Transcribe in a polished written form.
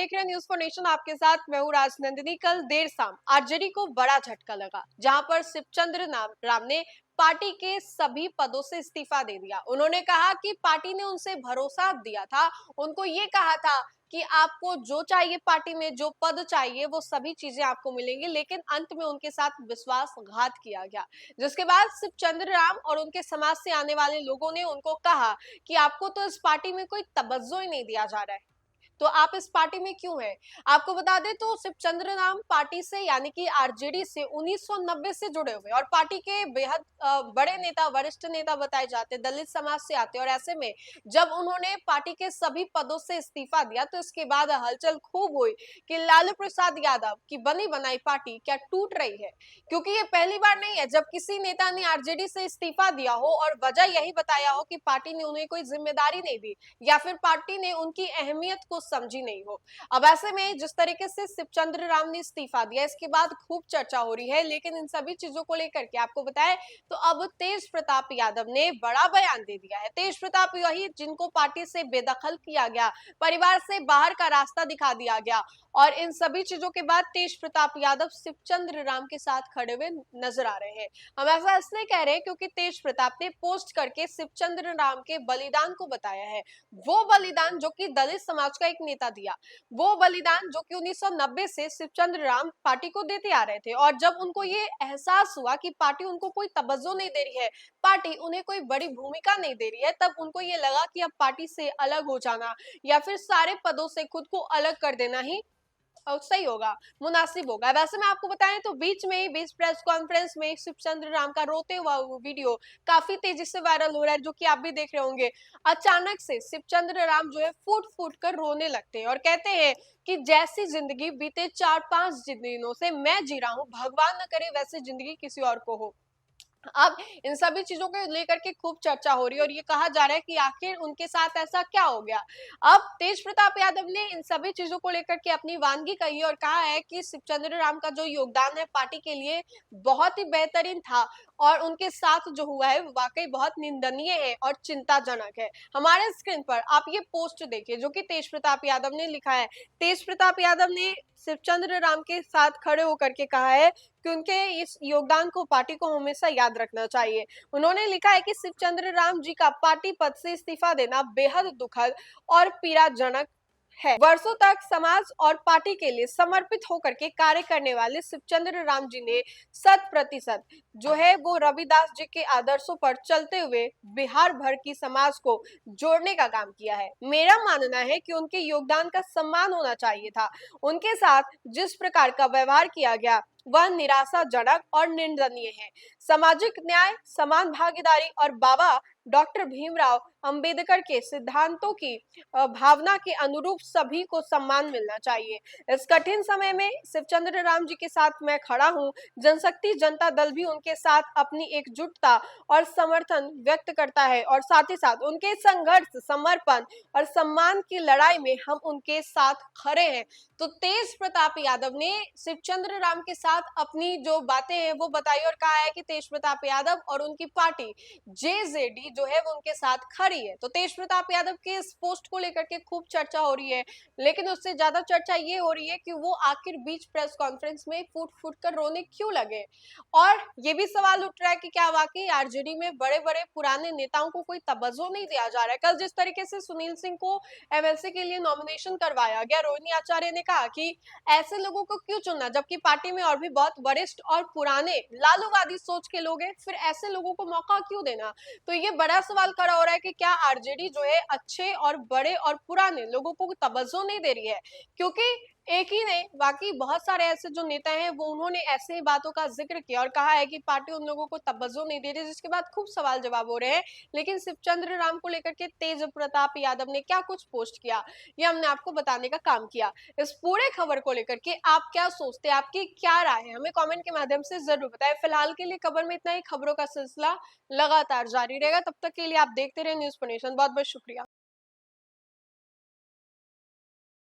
देख रहे हैं न्यूज फॉर नेशन, आपके साथ मैं हूँ राजनंदिनी। कल देर शाम आरजेडी को बड़ा झटका लगा, जहां पर शिवचंद्र राम ने पार्टी के सभी पदों से इस्तीफा दे दिया। उन्होंने कहा कि पार्टी ने उनसे भरोसा दिया था, उनको ये कहा था कि आपको जो चाहिए पार्टी में, जो पद चाहिए वो सभी चीजें आपको मिलेंगी, लेकिन अंत में उनके साथ विश्वासघात किया गया। जिसके बाद शिवचंद्र राम और उनके समाज से आने वाले लोगों ने उनको कहा कि आपको तो इस पार्टी में कोई तवज्जो ही नहीं दिया जा रहा है, तो आप इस पार्टी में क्यों हैं? आपको बता दें तो शिवचंद्र राम पार्टी से यानी कि आरजेडी से 1990 से जुड़े हुए और पार्टी के बेहद बड़े नेता, वरिष्ठ नेता बताए जाते, दलित समाज से आते। और ऐसे में जब उन्होंने पार्टी के सभी पदों से इस्तीफा दिया तो इसके बाद हलचल खूब हुई कि लालू प्रसाद यादव की बनी बनाई पार्टी क्या टूट रही है, क्योंकि ये पहली बार नहीं है जब किसी नेता ने आरजेडी से इस्तीफा दिया हो और वजह यही बताया हो कि पार्टी ने उन्हें कोई जिम्मेदारी नहीं दी या फिर पार्टी ने उनकी अहमियत को समझी नहीं हो। अब ऐसे में जिस तरीके से शिवचंद्र राम ने इस्तीफा दिया, इसके बाद खूब चर्चा हो रही है। लेकिन इन सभी चीजों को लेकर के आपको बताएं तो अब तेज प्रताप यादव ने बड़ा बयान दे दिया है। तेज प्रताप वही जिनको पार्टी से बेदखल किया गया, परिवार से बाहर का रास्ता दिखा दिया गया, और इन सभी चीजों के बाद तेज प्रताप यादव शिवचंद्र राम के साथ खड़े हुए नजर आ रहे हैं। हम ऐसा इसलिए कह रहे हैं क्योंकि तेज प्रताप ने पोस्ट करके शिवचंद्र राम के बलिदान को बताया है। वो बलिदान जो कि दलित समाज का एक नेता दिया, वो बलिदान जो कि 1990 से शिवचंद्र राम पार्टी को देते आ रहे थे। और जब उनको ये एहसास हुआ कि पार्टी उनको कोई तवज्जो नहीं दे रही है, पार्टी उन्हें कोई बड़ी भूमिका नहीं दे रही है, तब उनको ये लगा कि अब पार्टी से अलग हो जाना या फिर सारे पदों से खुद को अलग कर देना ही सही होगा, मुनासिब होगा। वैसे मैं आपको बताएं तो बीच प्रेस कॉन्फ्रेंस में शिवचंद्र राम का रोते हुआ वीडियो काफी तेजी से वायरल हो रहा है, जो कि आप भी देख रहे होंगे। अचानक से शिवचंद्र राम जो है फूट फूट कर रोने लगते हैं और कहते हैं कि जैसी जिंदगी बीते 4-5 दिनों से मैं जी रहा हूँ, भगवान न करे वैसी जिंदगी किसी और को हो। अब इन सभी चीजों को लेकर के खूब चर्चा हो रही है और ये कहा जा रहा है कि आखिर उनके साथ ऐसा क्या हो गया। अब तेज प्रताप यादव ने इन सभी चीजों को लेकर के अपनी वानगी कही और कहा है कि शिवचंद्र राम का जो योगदान है पार्टी के लिए बहुत ही बेहतरीन था, और उनके साथ जो हुआ है वाकई बहुत निंदनीय है और चिंताजनक है। हमारे स्क्रीन पर आप ये पोस्ट देखिए जो कि तेज प्रताप यादव ने लिखा है। तेज प्रताप यादव ने शिवचंद्र राम के साथ खड़े होकर के कहा है कि उनके इस योगदान को पार्टी को हमेशा याद रखना चाहिए। उन्होंने लिखा है कि शिवचंद्र राम जी का पार्टी पद से इस्तीफा देना बेहद दुखद और पीड़ाजनक है। वर्षों तक समाज और पार्टी के लिए समर्पित होकर के कार्य करने वाले शिवचंद्र राम जी ने 100% जो है वो रविदास जी के आदर्शों पर चलते हुए बिहार भर की समाज को जोड़ने का काम किया है। मेरा मानना है कि उनके योगदान का सम्मान होना चाहिए था। उनके साथ जिस प्रकार का व्यवहार किया गया वह निराशाजनक और निंदनीय है। सामाजिक न्याय, समान भागीदारी और बाबा डॉक्टर भीमराव अंबेडकर के सिद्धांतों की भावना के अनुरूप सभी को सम्मान मिलना चाहिए। इस कठिन समय में शिवचंद्र राम जी के साथ मैं खड़ा हूं। जनशक्ति जनता दल भी उनके साथ अपनी एकजुटता और समर्थन व्यक्त करता है, और साथ ही साथ उनके संघर्ष, समर्पण और सम्मान की लड़ाई में हम उनके साथ खड़े हैं। तो तेज प्रताप यादव ने शिवचंद्र राम के साथ अपनी जो बातें हैं वो बताई और कहा है कि तेज प्रताप यादव और उनकी पार्टी जेजेडी जो है वो उनके साथ खड़ी है। तो तेज प्रताप यादव के इस पोस्ट को लेकर के खूब चर्चा हो रही है, लेकिन उससे ज्यादा चर्चा ये हो रही है कि वो आखिर बीच प्रेस कॉन्फ्रेंस में फूट फूट कर रोने क्यों लगे। और ये भी सवाल उठ रहा है कि क्या वाकई आरजेडी में बड़े बड़े पुराने नेताओं को कोई तवज्जो नहीं दिया जा रहा है। कल जिस तरीके से सुनील सिंह को एमएलसी के लिए नॉमिनेशन करवाया गया, रोहिणी आचार्य ने कहा कि ऐसे लोगों को क्यों चुनना, जबकि पार्टी में और भी बहुत वरिष्ठ और पुराने लालूवादी सोच के लोग हैं, फिर ऐसे लोगों को मौका क्यों देना। तो ये बड़ा सवाल खड़ा हो रहा है कि क्या आरजेडी जो है अच्छे और बड़े और पुराने लोगों को तवज्जो नहीं दे रही है, क्योंकि एक ही नहीं, बाकी बहुत सारे ऐसे जो नेता हैं वो उन्होंने ऐसे ही बातों का जिक्र किया और कहा है कि पार्टी उन लोगों को तवज्जो नहीं दे रही, जिसके बाद खूब सवाल जवाब हो रहे हैं। लेकिन शिवचंद्र राम को लेकर के तेज प्रताप यादव ने क्या कुछ पोस्ट किया, ये हमने आपको बताने का काम किया। इस पूरे खबर को लेकर के आप क्या सोचते हैं, आपकी क्या राय है, हमें कमेंट के माध्यम से जरूर बताएं। फिलहाल के लिए खबर में इतना ही। खबरों का सिलसिला लगातार जारी रहेगा, तब तक के लिए आप देखते रहे न्यूज़ फॉर नेशन। बहुत बहुत शुक्रिया।